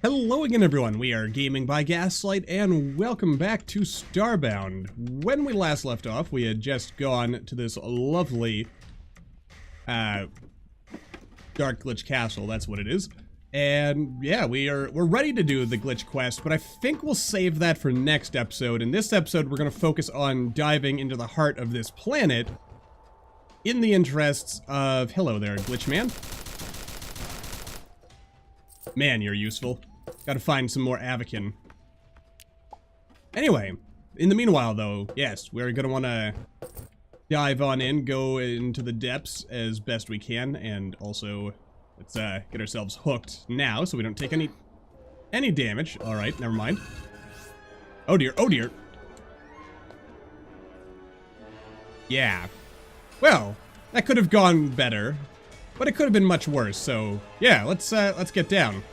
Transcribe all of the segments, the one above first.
Hello again everyone, we are GamingByGaslight and welcome back to Starbound. When we last left off, we had just gone to this lovely Dark Glitch Castle, that's what it is. And yeah, we're ready to do the glitch quest, but I think we'll save that for next episode. In this episode, we're going to focus on diving into the heart of this planet in the interests of... Hello there, Glitch Man. Man, you're useful. Gotta find some more Avakin. Anyway, in the meanwhile though, yes, we're gonna wanna dive on in, go into the depths as best we can, and also let's get ourselves hooked now so we don't take any damage. Alright, never mind. Oh dear, oh dear. Yeah. Well, that could have gone better, but it could have been much worse, so yeah, let's get down.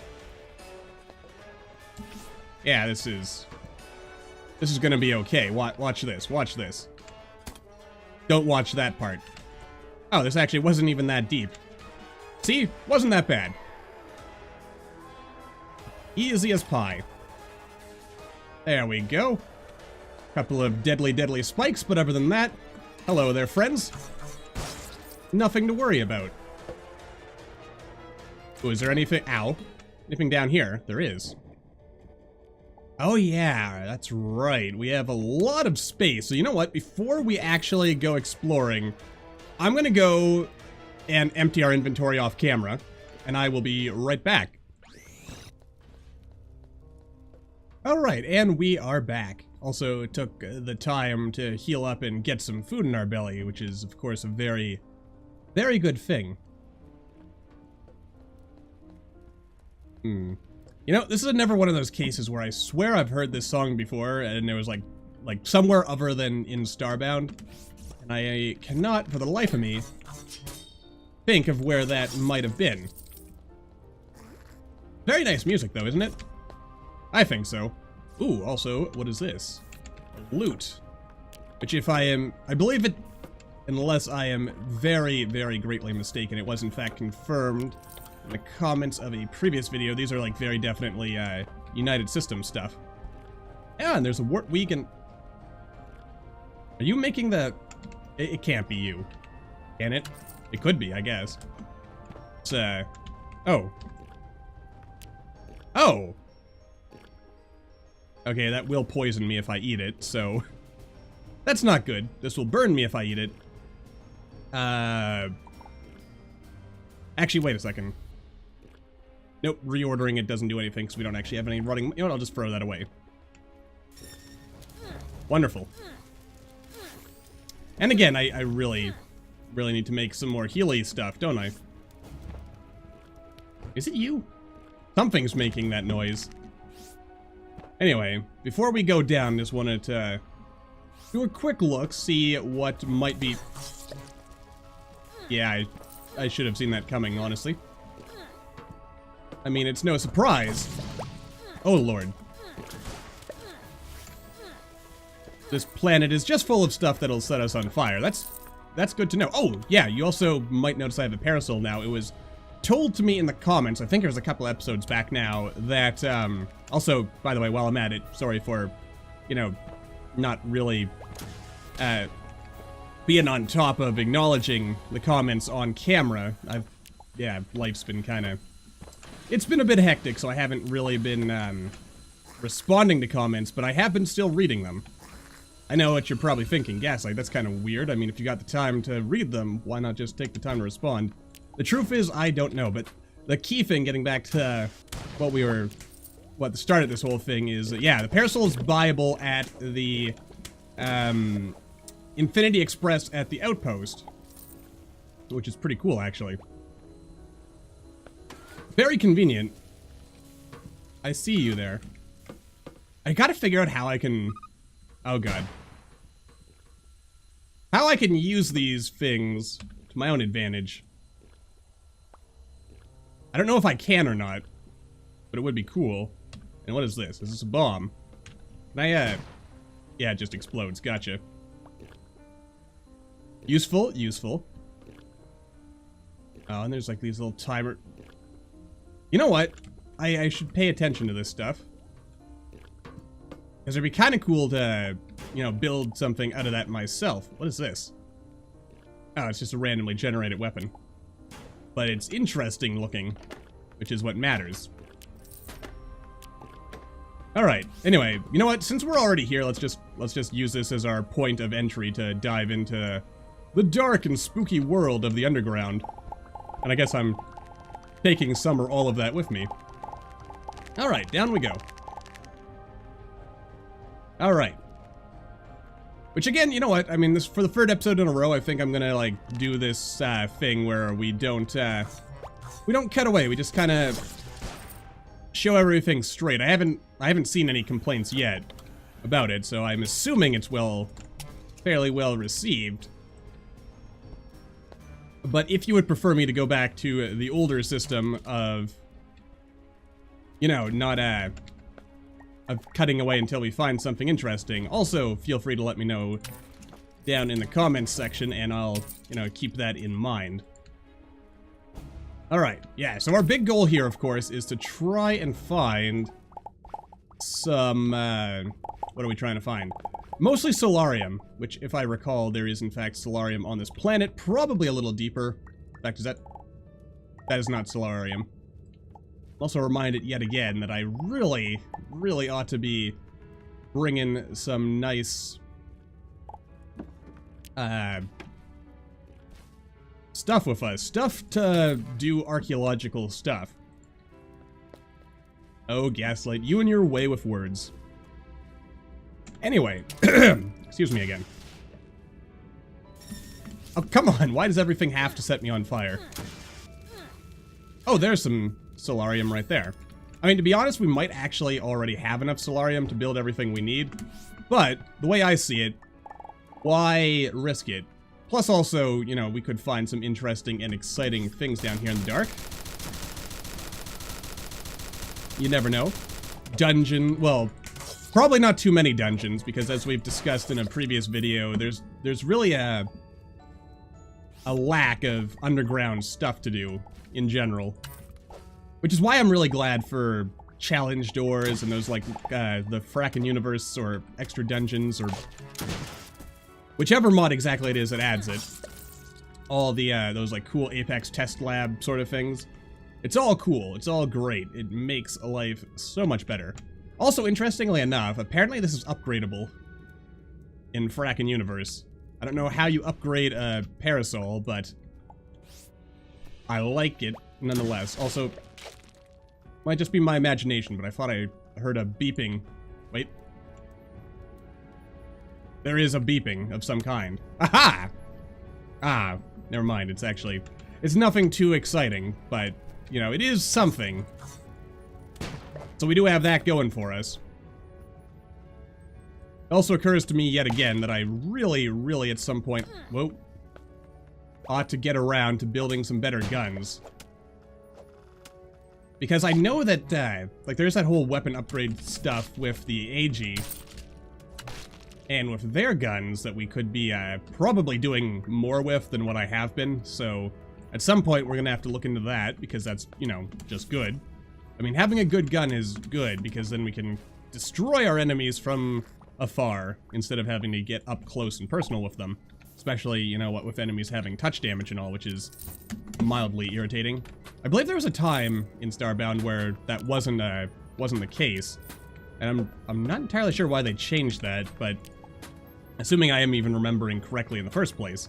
Yeah, this is gonna be okay. Watch this, watch this. Don't watch that part. Oh, this actually wasn't even that deep. See? Wasn't that bad. Easy as pie. There we go. Couple of deadly spikes, but other than that, hello there, friends. Nothing to worry about. Oh, is there anything? Ow. Anything down here? There is. Oh yeah, that's right. We have a lot of space. So you know what? Before we actually go exploring, I'm gonna go and empty our inventory off camera, and I will be right back. Alright, and we are back. Also took the time to heal up and get some food in our belly, which is of course a very, very good thing. You know, this is never one of those cases where I swear I've heard this song before, and it was like somewhere other than in Starbound, and I cannot, for the life of me, think of where that might have been. Very nice music, though, isn't it? I think so. Ooh, also, what is this? Loot. Which I believe it, unless I am very, very greatly mistaken, it was in fact confirmed in the comments of a previous video. These are like very definitely United Systems stuff. Yeah, and there's a wart week and... Are you making the... It can't be you. Can it? It could be, I guess. It's, oh. Oh! Okay, that will poison me if I eat it, so... That's not good. This will burn me if I eat it. Actually, wait a second. Nope, reordering it doesn't do anything because we don't actually have any running... You know what, I'll just throw that away. Wonderful. And again, I really need to make some more Healy stuff, don't I? Is it you? Something's making that noise. Anyway, before we go down, just wanted to do a quick look, see what might be... Yeah, I should have seen that coming, honestly. I mean, it's no surprise. Oh, Lord. This planet is just full of stuff that'll set us on fire. That's good to know. Oh, yeah, you also might notice I have a parasol now. It was told to me in the comments, I think it was a couple episodes back now, that, also, by the way, while I'm at it, sorry for, you know, not really, being on top of acknowledging the comments on camera. Yeah, life's been kinda... It's been a bit hectic, so I haven't really been, responding to comments, but I have been still reading them. I know what you're probably thinking, Gaslight, that's kind of weird. I mean, if you got the time to read them, why not just take the time to respond? The truth is, I don't know, but the key thing, getting back to what the start of this whole thing is, yeah, the parasol is buyable at the, Infinity Express at the Outpost, which is pretty cool, actually. Very convenient. I see you there. I gotta figure out how I can... Oh, God. How I can use these things to my own advantage. I don't know if I can or not, but it would be cool. And what is this? Is this a bomb? Can I, Yeah, it just explodes. Gotcha. Useful, useful. Oh, and there's like these little timer... You know what? I should pay attention to this stuff. Because it'd be kind of cool to, you know, build something out of that myself. What is this? Oh, it's just a randomly generated weapon. But it's interesting looking, which is what matters. Alright, anyway, you know what? Since we're already here, let's just use this as our point of entry to dive into the dark and spooky world of the underground. And I guess I'm taking some or all of that with me. Alright, down we go. Alright. Which again, you know what? I mean, this for the third episode in a row, I think I'm gonna, like, do this thing where we don't cut away. We just kind of show everything straight. I haven't seen any complaints yet about it, so I'm assuming it's fairly well received. But if you would prefer me to go back to the older system of, you know, not of cutting away until we find something interesting, also feel free to let me know down in the comments section, and I'll, you know, keep that in mind. Alright, yeah, so our big goal here, of course, is to try and find some, what are we trying to find? Mostly solarium, which, if I recall, there is in fact solarium on this planet, probably a little deeper. In fact, that is not solarium. Also reminded yet again that I really, really ought to be bringing some nice, stuff with us. Stuff to do archaeological stuff. Oh, Gaslight, you and your way with words. Anyway, excuse me again. Oh, come on, why does everything have to set me on fire? Oh, there's some solarium right there. I mean, to be honest, we might actually already have enough solarium to build everything we need, but the way I see it, why risk it? Plus also, you know, we could find some interesting and exciting things down here in the dark. You never know. Dungeon, well, probably not too many dungeons, because as we've discussed in a previous video, there's really a lack of underground stuff to do in general. Which is why I'm really glad for challenge doors and those, like, the Frackin Universe or extra dungeons or whichever mod exactly it is that adds it. All the, those, like, cool Apex test lab sort of things. It's all cool. It's all great. It makes life so much better. Also, interestingly enough, apparently this is upgradable in Frackin Universe. I don't know how you upgrade a parasol, but I like it nonetheless. Also, might just be my imagination, but I thought I heard a beeping. Wait. There is a beeping of some kind. Aha! Ah, never mind. It's nothing too exciting, but, you know, it is something. So we do have that going for us. It also occurs to me yet again that I really, really at some point, whoa, ought to get around to building some better guns. Because I know that, like, there's that whole weapon upgrade stuff with the Aegi and with their guns that we could be, probably doing more with than what I have been, so at some point we're gonna have to look into that, because that's, you know, just good. I mean, having a good gun is good, because then we can destroy our enemies from afar, instead of having to get up close and personal with them. Especially, you know, what with enemies having touch damage and all, which is mildly irritating. I believe there was a time in Starbound where that wasn't the case, and I'm not entirely sure why they changed that, but assuming I am even remembering correctly in the first place.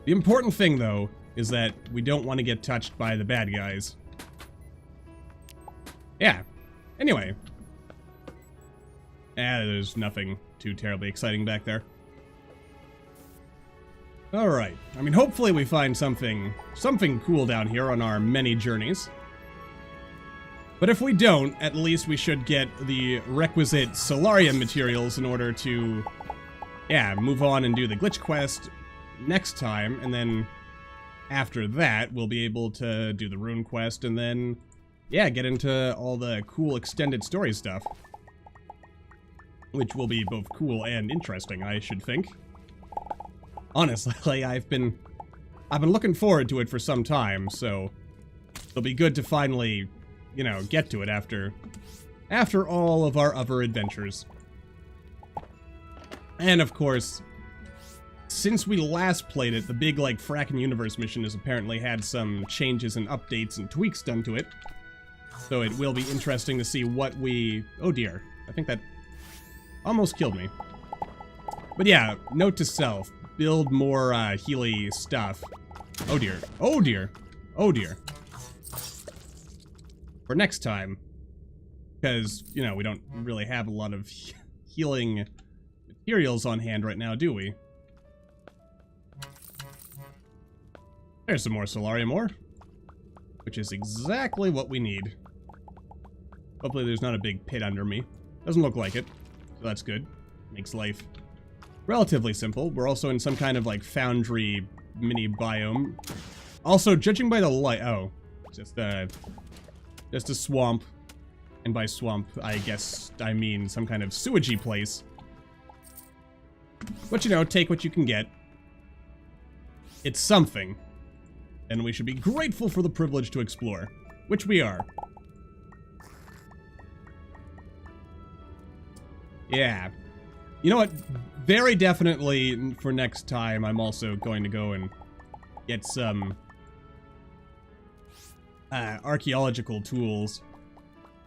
The important thing, though, is that we don't want to get touched by the bad guys. Yeah. Anyway. There's nothing too terribly exciting back there. Alright. I mean, hopefully we find something cool down here on our many journeys. But if we don't, at least we should get the requisite solarium materials in order to, yeah, move on and do the glitch quest next time, and then after that, we'll be able to do the rune quest, and then, yeah, get into all the cool extended story stuff. Which will be both cool and interesting, I should think. Honestly, I've been looking forward to it for some time, so it'll be good to finally, you know, get to it after all of our other adventures. And of course, since we last played it, the big, like, Frackin Universe mission has apparently had some changes and updates and tweaks done to it. So it will be interesting to see what we... Oh dear, I think that almost killed me. But yeah, note to self, build more Healy stuff. Oh dear, oh dear, oh dear. For next time, because, you know, we don't really have a lot of healing materials on hand right now, do we? There's some more Solarium ore, which is exactly what we need. Hopefully there's not a big pit under me. Doesn't look like it, so that's good. Makes life relatively simple. We're also in some kind of, like, foundry mini biome. Also, judging by the light... Oh, just a swamp. And by swamp, I guess I mean some kind of sewagey place. But, you know, take what you can get. It's something. And we should be grateful for the privilege to explore. Which we are. Yeah. You know what? Very definitely for next time, I'm also going to go and get some archaeological tools.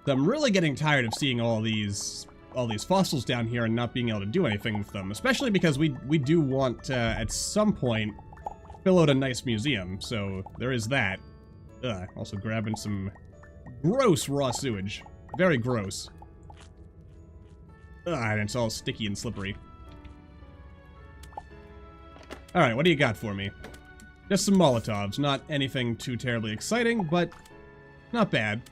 So I'm really getting tired of seeing all these fossils down here and not being able to do anything with them. Especially because we do want at some point fill out a nice museum. So there is that. Also grabbing some gross raw sewage. Very gross. And it's all sticky and slippery. Alright, what do you got for me? Just some Molotovs. Not anything too terribly exciting, but not bad.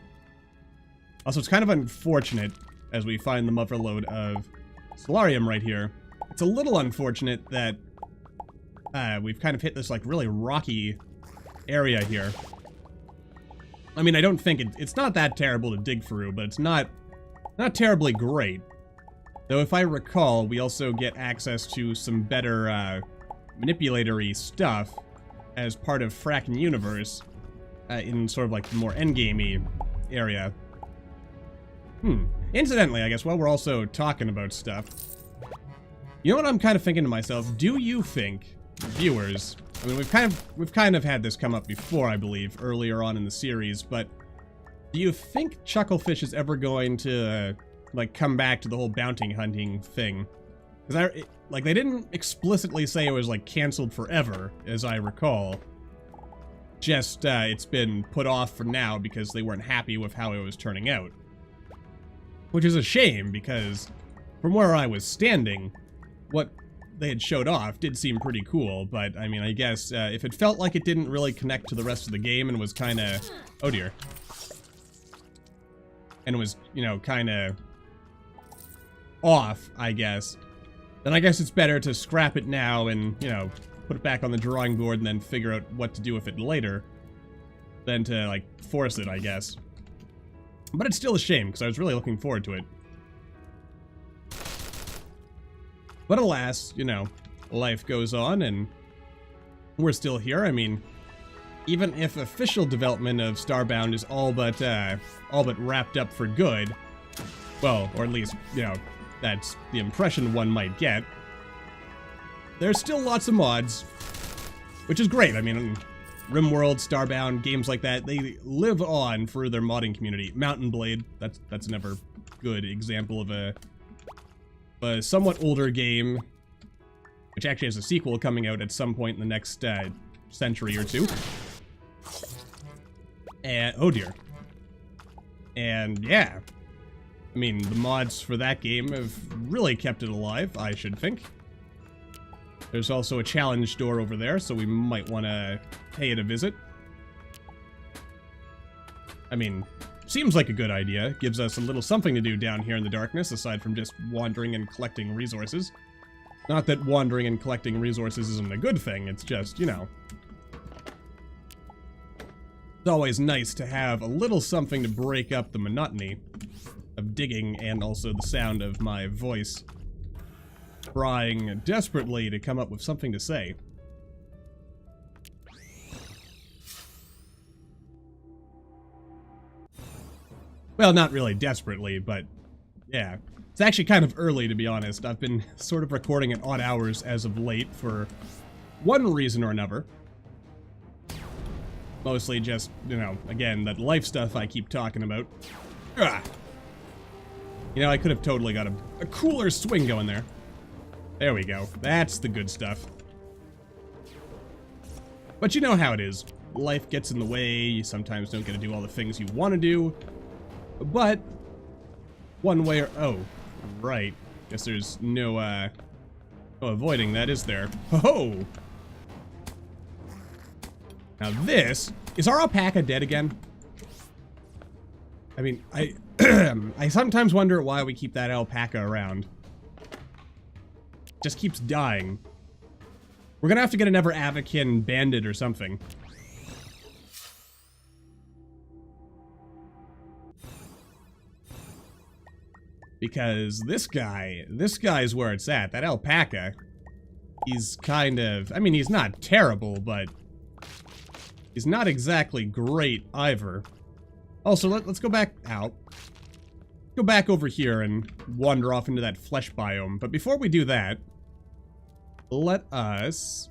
Also, it's kind of unfortunate, as we find the motherlode of Solarium right here. It's a little unfortunate that we've kind of hit this, like, really rocky area here. I mean, I don't think it's not that terrible to dig through, but it's not terribly great. Though if I recall, we also get access to some better manipulatory stuff as part of Frackin Universe in sort of like the more endgamey area. Incidentally, I guess, while we're also talking about stuff, you know what I'm kind of thinking to myself? Do you think, viewers, I mean, we've kind of had this come up before, I believe, earlier on in the series, but do you think Chucklefish is ever going to like, come back to the whole bounty hunting thing? Because like, they didn't explicitly say it was, like, canceled forever, as I recall. Just, it's been put off for now because they weren't happy with how it was turning out. Which is a shame, because from where I was standing, what they had showed off did seem pretty cool, but, I mean, I guess, if it felt like it didn't really connect to the rest of the game and was kinda... Oh dear. And was, you know, kinda off, I guess, then I guess it's better to scrap it now and, you know, put it back on the drawing board and then figure out what to do with it later than to, like, force it, I guess. But it's still a shame, because I was really looking forward to it. But alas, you know, life goes on and we're still here. I mean, even if official development of Starbound is all but wrapped up for good, well, or at least, you know, that's the impression one might get, there's still lots of mods, which is great. I mean, RimWorld, Starbound, games like that, they live on for their modding community. Mountain Blade, that's another good example of a somewhat older game, which actually has a sequel coming out at some point in the next century or two. And, oh dear. And, yeah. I mean, the mods for that game have really kept it alive, I should think. There's also a challenge door over there, so we might want to pay it a visit. I mean, seems like a good idea. Gives us a little something to do down here in the darkness, aside from just wandering and collecting resources. Not that wandering and collecting resources isn't a good thing, it's just, you know. It's always nice to have a little something to break up the monotony of digging, and also the sound of my voice trying desperately to come up with something to say. Well, not really desperately, but yeah. It's actually kind of early, to be honest. I've been sort of recording at odd hours as of late for one reason or another. Mostly just, you know, again, that life stuff I keep talking about. Ugh. You know, I could have totally got a cooler swing going there. There we go. That's the good stuff. But you know how it is. Life gets in the way. You sometimes don't get to do all the things you want to do. But one way or... Oh, right. Guess there's no avoiding that, is there? Ho-ho! Now this... Is our alpaca dead again? I mean, I sometimes wonder why we keep that alpaca around. Just keeps dying. We're gonna have to get another Avakin bandit or something. Because this guy's where it's at. That alpaca, he's kind of, I mean, he's not terrible, but he's not exactly great either. Also, let's go back out. Go back over here and wander off into that flesh biome. But before we do that, let us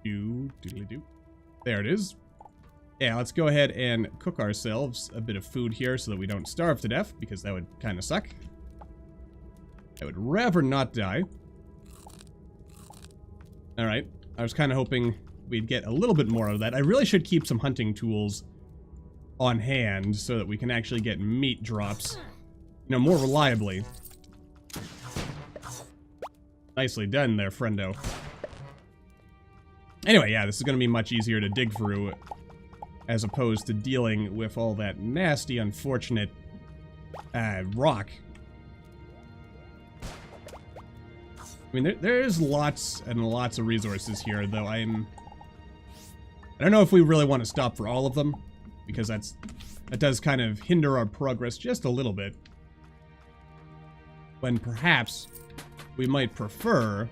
there it is. Yeah, let's go ahead and cook ourselves a bit of food here so that we don't starve to death, because that would kind of suck. I would rather not die. Alright, I was kind of hoping we'd get a little bit more of that. I really should keep some hunting tools on hand so that we can actually get meat drops, you know, more reliably. Nicely done there, friendo. Anyway, yeah, this is going to be much easier to dig through as opposed to dealing with all that nasty, unfortunate rock. I mean, there's lots and lots of resources here, though I don't know if we really want to stop for all of them, because that does kind of hinder our progress just a little bit. When perhaps we might prefer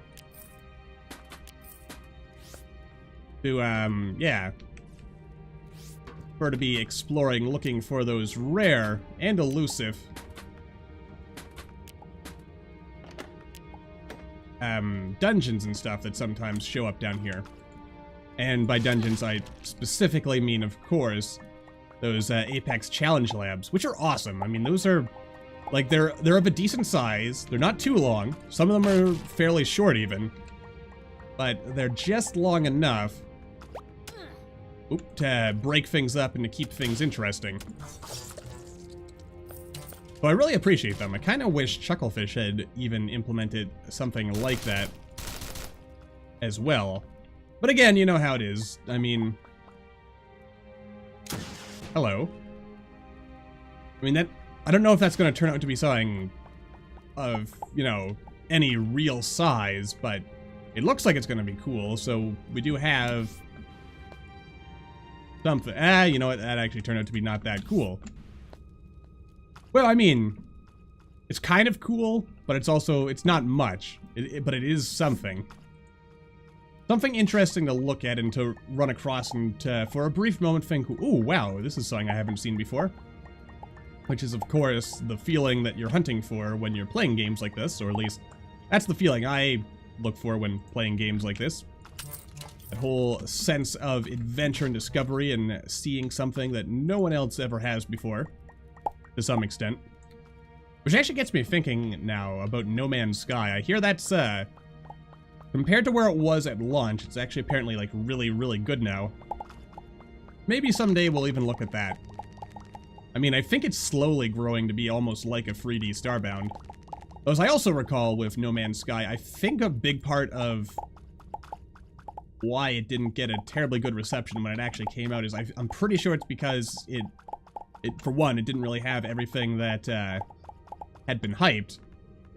to, yeah, prefer to be exploring, looking for those rare and elusive dungeons and stuff that sometimes show up down here. And by dungeons, I specifically mean, of course, those Apex Challenge Labs, which are awesome. I mean, those are, like, they're of a decent size. They're not too long. Some of them are fairly short, even. But they're just long enough to break things up and to keep things interesting. So I really appreciate them. I kind of wish Chucklefish had even implemented something like that as well. But again, you know how it is. I mean... Hello. I mean, I don't know if that's going to turn out to be something of, you know, any real size, but it looks like it's going to be cool, so we do have something. You know what? That actually turned out to be not that cool. Well, I mean, it's kind of cool, but it's also, it's not much, but it is something. Something interesting to look at and to run across and to, for a brief moment, think, ooh, wow, this is something I haven't seen before. Which is, of course, the feeling that you're hunting for when you're playing games like this, or at least that's the feeling I look for when playing games like this. That whole sense of adventure and discovery and seeing something that no one else ever has before, to some extent. Which actually gets me thinking now about No Man's Sky. I hear that's, compared to where it was at launch, it's actually apparently, like, really, really good now. Maybe someday we'll even look at that. I mean, I think it's slowly growing to be almost like a 3D Starbound. As I also recall with No Man's Sky, I think a big part of why it didn't get a terribly good reception when it actually came out is I'm pretty sure it's because it for one, it didn't really have everything that had been hyped,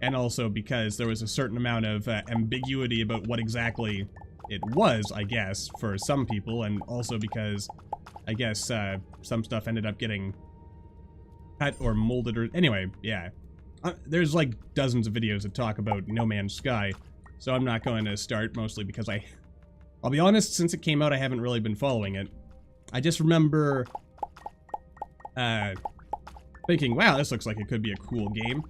and also because there was a certain amount of ambiguity about what exactly it was, I guess, for some people, and also because I guess some stuff ended up getting cut or molded or... Anyway, yeah. There's like dozens of videos that talk about No Man's Sky, so I'm not going to start, mostly because I'll be honest, since it came out I haven't really been following it. I just remember thinking, wow, this looks like it could be a cool game.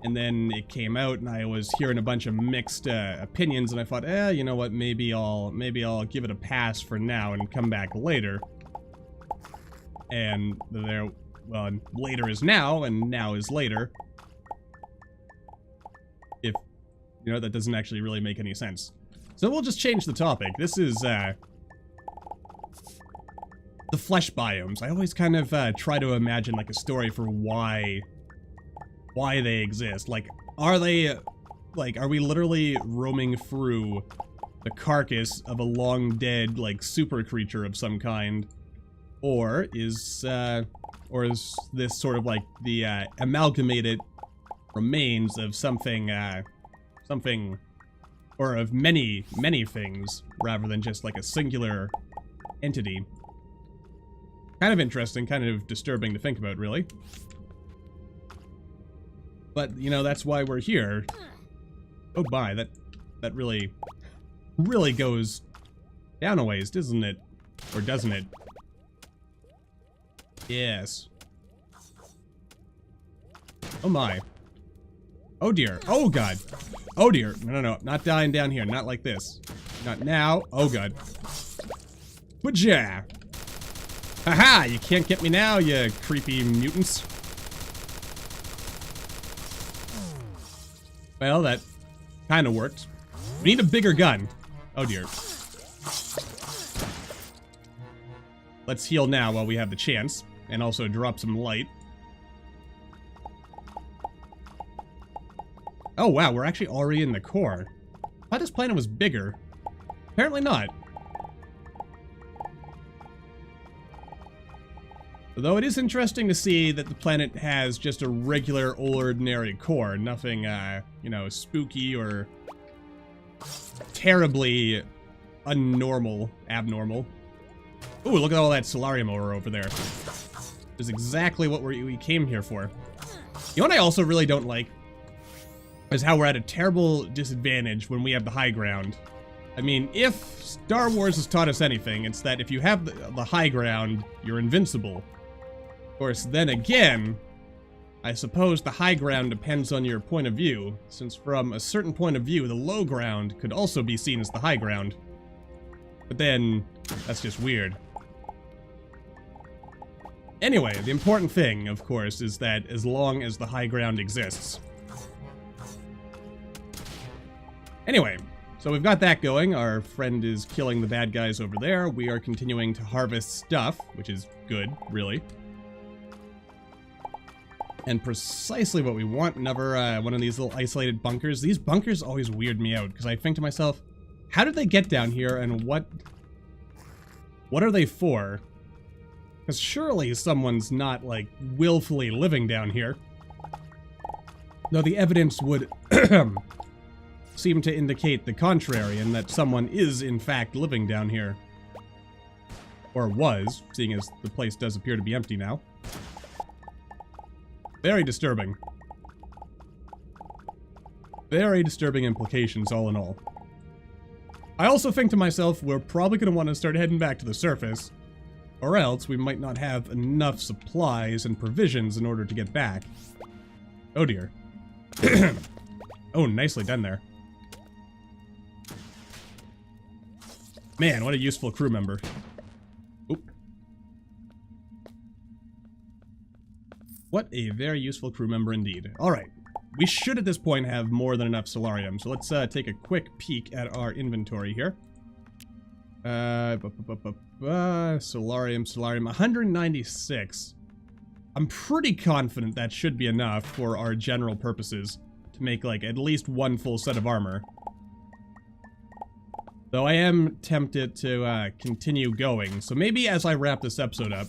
And then it came out, and I was hearing a bunch of mixed opinions, and I thought, you know what, maybe I'll give it a pass for now and come back later. And well, later is now, and now is later. If, you know, that doesn't actually really make any sense. So we'll just change the topic. This is, the flesh biomes. I always kind of, try to imagine, like, a story for why they exist. Like, are we literally roaming through the carcass of a long dead, like, super creature of some kind? Or is this sort of like the, amalgamated remains of something, or of many, many things, rather than just like a singular entity? Kind of interesting, kind of disturbing to think about, really. But, you know, that's why we're here. Oh, my, that really goes down a ways, doesn't it? Or doesn't it? Yes. Oh, my. Oh, dear. Oh, God. Oh, dear. No, not dying down here. Not like this. Not now. Oh, God. Wajah! Haha! You can't get me now, you creepy mutants. Well, that kind of worked. We need a bigger gun. Oh, dear. Let's heal now while we have the chance, and also drop some light. Oh, wow, we're actually already in the core. I thought this planet was bigger. Apparently not. Though it is interesting to see that the planet has just a regular, ordinary core. Nothing, you know, spooky or terribly abnormal. Ooh, look at all that solarium ore over there. This is exactly what we came here for. You know what I also really don't like? Is how we're at a terrible disadvantage when we have the high ground. I mean, if Star Wars has taught us anything, it's that if you have the high ground, you're invincible. Of course, then again, I suppose the high ground depends on your point of view, since from a certain point of view, the low ground could also be seen as the high ground. But then, that's just weird. Anyway, the important thing, of course, is that as long as the high ground exists. Anyway, so we've got that going. Our friend is killing the bad guys over there. We are continuing to harvest stuff, which is good, really. And precisely what we want, another one of these little isolated bunkers. These bunkers always weird me out, because I think to myself, how did they get down here, and what are they for? Because surely someone's not, like, willfully living down here. Though the evidence would seem to indicate the contrary, and that someone is, in fact, living down here. Or was, seeing as the place does appear to be empty now. Very disturbing. Very disturbing implications, all in all. I also think to myself, we're probably going to want to start heading back to the surface, or else we might not have enough supplies and provisions in order to get back. Oh dear. Oh, nicely done there. Man, what a useful crew member. Oop. What a very useful crew member indeed. Alright. We should at this point have more than enough solarium, so let's take a quick peek at our inventory here. Solarium, 196. I'm pretty confident that should be enough for our general purposes to make, like, at least one full set of armor. Though I am tempted to continue going, so maybe as I wrap this episode up,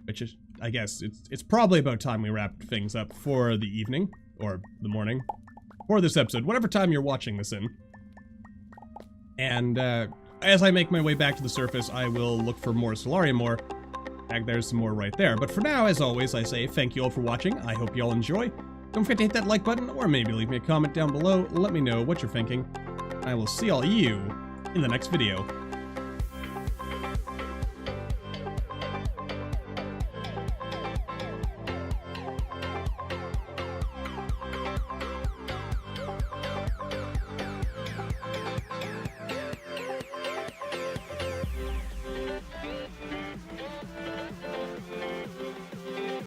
which is, I guess, it's probably about time we wrap things up for the evening, or the morning, for this episode, whatever time you're watching this in. And as I make my way back to the surface, I will look for more solarium ore. In fact, there's some more right there. But for now, as always, I say thank you all for watching. I hope you all enjoy. Don't forget to hit that like button, or maybe leave me a comment down below. Let me know what you're thinking. I will see all you in the next video.